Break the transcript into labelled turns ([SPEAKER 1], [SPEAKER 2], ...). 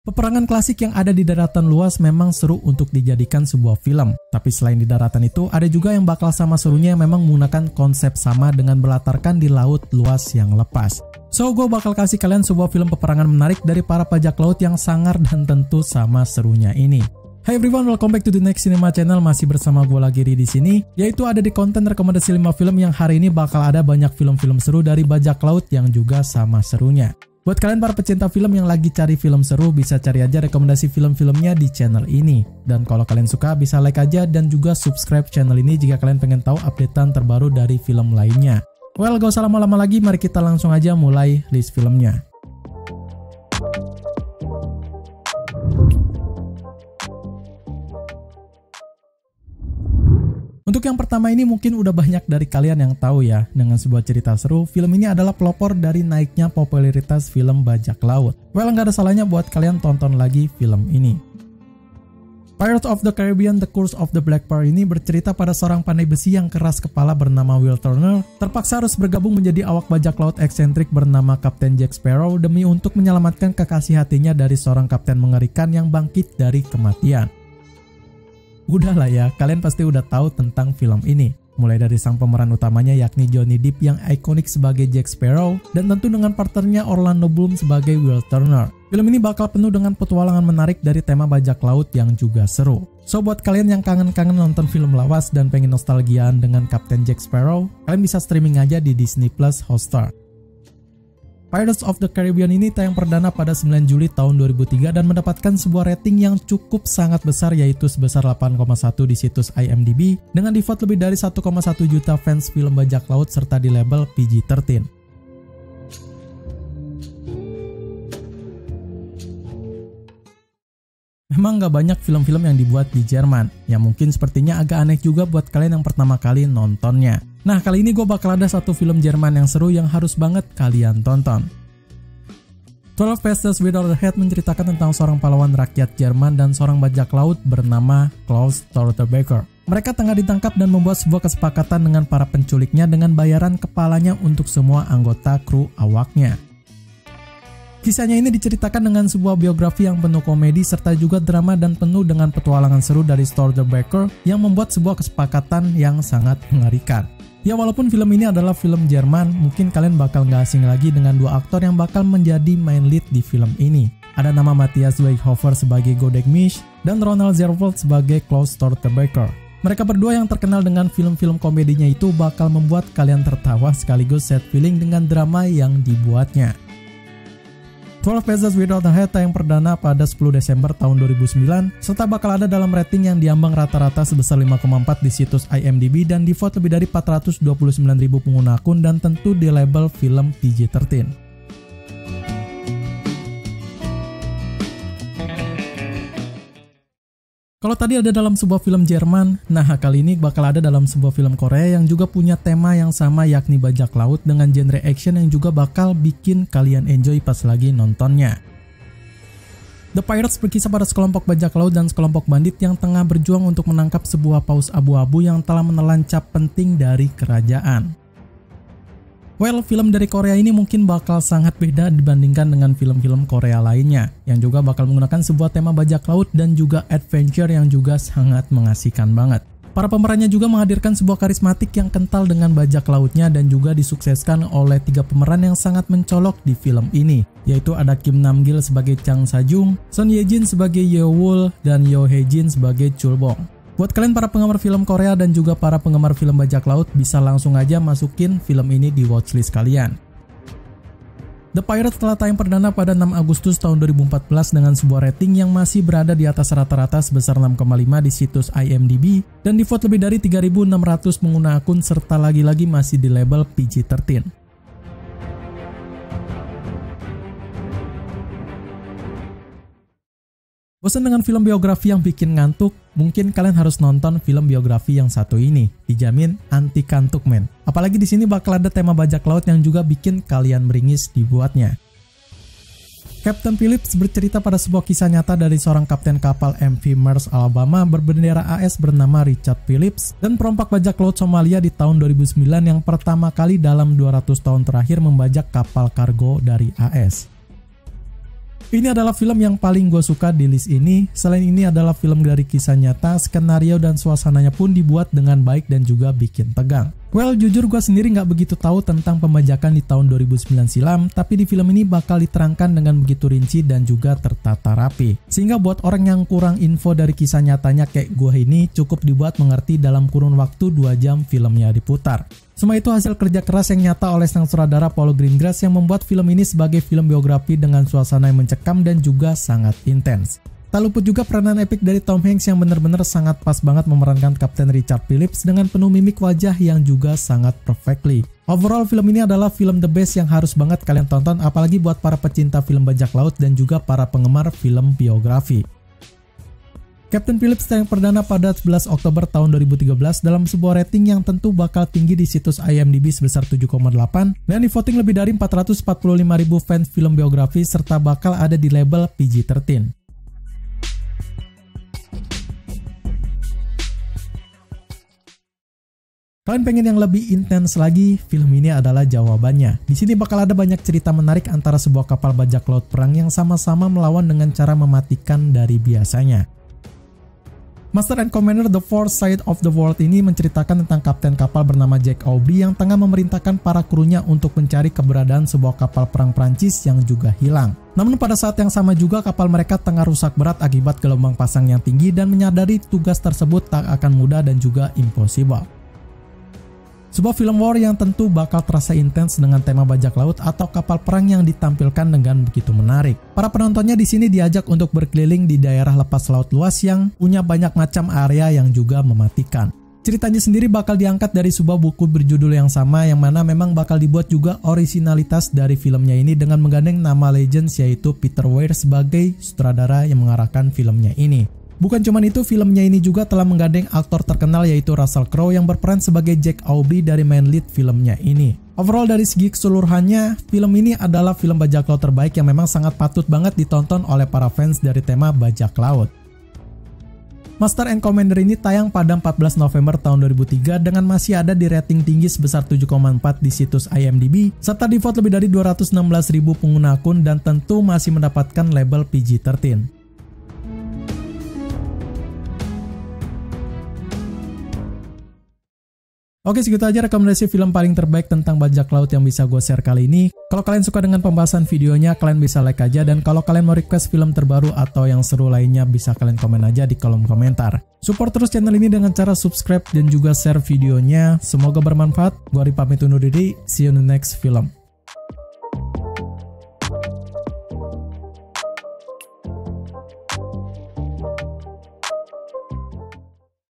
[SPEAKER 1] Peperangan klasik yang ada di daratan luas memang seru untuk dijadikan sebuah film. Tapi selain di daratan itu, ada juga yang bakal sama serunya yang memang menggunakan konsep sama dengan berlatarkan di laut luas yang lepas. So, gue bakal kasih kalian sebuah film peperangan menarik dari para bajak laut yang sangar dan tentu sama serunya ini. Hey everyone, welcome back to the Next Cinema Channel. Masih bersama gue lagi di sini, yaitu ada di konten rekomendasi 5 film yang hari ini bakal ada banyak film-film seru dari bajak laut yang juga sama serunya. Buat kalian para pecinta film yang lagi cari film seru, bisa cari aja rekomendasi film-filmnya di channel ini. Dan kalau kalian suka, bisa like aja dan juga subscribe channel ini jika kalian pengen tahu updatean terbaru dari film lainnya. Well, gak usah lama-lama lagi, mari kita langsung aja mulai list filmnya. Untuk yang pertama ini mungkin udah banyak dari kalian yang tahu ya, dengan sebuah cerita seru, film ini adalah pelopor dari naiknya popularitas film bajak laut. Well, nggak ada salahnya buat kalian tonton lagi film ini. Pirates of the Caribbean: The Curse of the Black Pearl ini bercerita pada seorang pandai besi yang keras kepala bernama Will Turner, terpaksa harus bergabung menjadi awak bajak laut eksentrik bernama Kapten Jack Sparrow demi untuk menyelamatkan kekasih hatinya dari seorang kapten mengerikan yang bangkit dari kematian. Udahlah ya, kalian pasti udah tahu tentang film ini. Mulai dari sang pemeran utamanya yakni Johnny Depp yang ikonik sebagai Jack Sparrow, dan tentu dengan partnernya Orlando Bloom sebagai Will Turner. Film ini bakal penuh dengan petualangan menarik dari tema bajak laut yang juga seru. So, buat kalian yang kangen-kangen nonton film lawas dan pengen nostalgiaan dengan Kapten Jack Sparrow, kalian bisa streaming aja di Disney Plus Hotstar. Pirates of the Caribbean ini tayang perdana pada 9 Juli tahun 2003 dan mendapatkan sebuah rating yang cukup sangat besar, yaitu sebesar 8,1 di situs IMDb dengan di vote lebih dari 1,1 juta fans film bajak laut serta di label PG-13. Memang gak banyak film-film yang dibuat di Jerman, yang mungkin sepertinya agak aneh juga buat kalian yang pertama kali nontonnya. Nah, kali ini gue bakal ada satu film Jerman yang seru yang harus banget kalian tonton. 12 Paces Without a Head menceritakan tentang seorang pahlawan rakyat Jerman dan seorang bajak laut bernama Klaus Tortebeker. Mereka tengah ditangkap dan membuat sebuah kesepakatan dengan para penculiknya dengan bayaran kepalanya untuk semua anggota kru awaknya. Kisahnya ini diceritakan dengan sebuah biografi yang penuh komedi serta juga drama dan penuh dengan petualangan seru dari Stortebeker yang membuat sebuah kesepakatan yang sangat mengerikan. Ya, walaupun film ini adalah film Jerman, mungkin kalian bakal gak asing lagi dengan dua aktor yang bakal menjadi main lead di film ini. Ada nama Matthias Weishofer sebagai Godek Misch dan Ronald Zervold sebagai Klaus Stortebeker. Mereka berdua yang terkenal dengan film-film komedinya itu bakal membuat kalian tertawa sekaligus set feeling dengan drama yang dibuatnya. 12 Paces Without a Head tayang perdana pada 10 Desember tahun 2009 serta bakal ada dalam rating yang diambang rata-rata sebesar 5,4 di situs IMDb dan di vote lebih dari 429.000 pengguna akun dan tentu di label film PG-13. Kalau tadi ada dalam sebuah film Jerman, nah kali ini bakal ada dalam sebuah film Korea yang juga punya tema yang sama yakni bajak laut dengan genre action yang juga bakal bikin kalian enjoy pas lagi nontonnya. The Pirates berkisah pada sekelompok bajak laut dan sekelompok bandit yang tengah berjuang untuk menangkap sebuah paus abu-abu yang telah menelan cap penting dari kerajaan. Well, film dari Korea ini mungkin bakal sangat beda dibandingkan dengan film-film Korea lainnya, yang juga bakal menggunakan sebuah tema bajak laut dan juga adventure yang juga sangat mengasihkan banget. Para pemerannya juga menghadirkan sebuah karismatik yang kental dengan bajak lautnya dan juga disukseskan oleh 3 pemeran yang sangat mencolok di film ini, yaitu ada Kim Nam-gil sebagai Chang Sa-jung, Son Ye-jin sebagai Yeol, dan Yo Hae-jin sebagai Chul Bong. Buat kalian para penggemar film Korea dan juga para penggemar film bajak laut, bisa langsung aja masukin film ini di watchlist kalian. The Pirates telah tayang perdana pada 6 Agustus tahun 2014 dengan sebuah rating yang masih berada di atas rata-rata sebesar 6,5 di situs IMDb dan di vote lebih dari 3.600 pengguna akun serta lagi-lagi masih di label PG-13. Bosan dengan film biografi yang bikin ngantuk? Mungkin kalian harus nonton film biografi yang satu ini. Dijamin anti kantuk men. Apalagi di sini bakal ada tema bajak laut yang juga bikin kalian meringis dibuatnya. Captain Phillips bercerita pada sebuah kisah nyata dari seorang kapten kapal MV Mars Alabama berbendera AS bernama Richard Phillips dan perompak bajak laut Somalia di tahun 2009 yang pertama kali dalam 200 tahun terakhir membajak kapal kargo dari AS. Ini adalah film yang paling gue suka di list ini. Selain ini adalah film dari kisah nyata, skenario dan suasananya pun dibuat dengan baik dan juga bikin tegang. Well, jujur gue sendiri nggak begitu tahu tentang pembajakan di tahun 2009 silam, tapi di film ini bakal diterangkan dengan begitu rinci dan juga tertata rapi. Sehingga buat orang yang kurang info dari kisah nyatanya kayak gue ini, cukup dibuat mengerti dalam kurun waktu 2 jam filmnya diputar. Semua itu hasil kerja keras yang nyata oleh sang sutradara Paul Greengrass yang membuat film ini sebagai film biografi dengan suasana yang mencekam dan juga sangat intens. Tak luput juga peranan epik dari Tom Hanks yang benar-benar sangat pas banget memerankan Kapten Richard Phillips dengan penuh mimik wajah yang juga sangat perfectly. Overall, film ini adalah film the best yang harus banget kalian tonton, apalagi buat para pecinta film bajak laut dan juga para penggemar film biografi. Kapten Phillips tayang perdana pada 11 Oktober tahun 2013 dalam sebuah rating yang tentu bakal tinggi di situs IMDb sebesar 7,8 dan di-voting lebih dari 445.000 fans film biografi serta bakal ada di label PG-13. Kalian pengen yang lebih intens lagi? Film ini adalah jawabannya. Di sini bakal ada banyak cerita menarik antara sebuah kapal bajak laut perang yang sama-sama melawan dengan cara mematikan dari biasanya. Master and Commander The Fourth Side of the World ini menceritakan tentang kapten kapal bernama Jack Aubrey yang tengah memerintahkan para krunya untuk mencari keberadaan sebuah kapal perang Prancis yang juga hilang. Namun pada saat yang sama juga kapal mereka tengah rusak berat akibat gelombang pasang yang tinggi dan menyadari tugas tersebut tak akan mudah dan juga impossible. Sebuah film war yang tentu bakal terasa intens dengan tema bajak laut atau kapal perang yang ditampilkan dengan begitu menarik. Para penontonnya di sini diajak untuk berkeliling di daerah lepas laut luas yang punya banyak macam area yang juga mematikan. Ceritanya sendiri bakal diangkat dari sebuah buku berjudul yang sama yang mana memang bakal dibuat juga originalitas dari filmnya ini dengan menggandeng nama legends yaitu Peter Weir sebagai sutradara yang mengarahkan filmnya ini. Bukan cuma itu, filmnya ini juga telah menggandeng aktor terkenal yaitu Russell Crowe yang berperan sebagai Jack Aubrey dari main lead filmnya ini. Overall dari segi keseluruhannya, film ini adalah film bajak laut terbaik yang memang sangat patut banget ditonton oleh para fans dari tema bajak laut. Master and Commander ini tayang pada 14 November tahun 2003 dengan masih ada di rating tinggi sebesar 7,4 di situs IMDb, serta di-vote lebih dari 216.000 pengguna akun dan tentu masih mendapatkan label PG-13. Oke, segitu aja rekomendasi film paling terbaik tentang bajak laut yang bisa gue share kali ini. Kalau kalian suka dengan pembahasan videonya, kalian bisa like aja. Dan kalau kalian mau request film terbaru atau yang seru lainnya, bisa kalian komen aja di kolom komentar. Support terus channel ini dengan cara subscribe dan juga share videonya. Semoga bermanfaat. Gue Ari pamit undur diri. See you in the next film.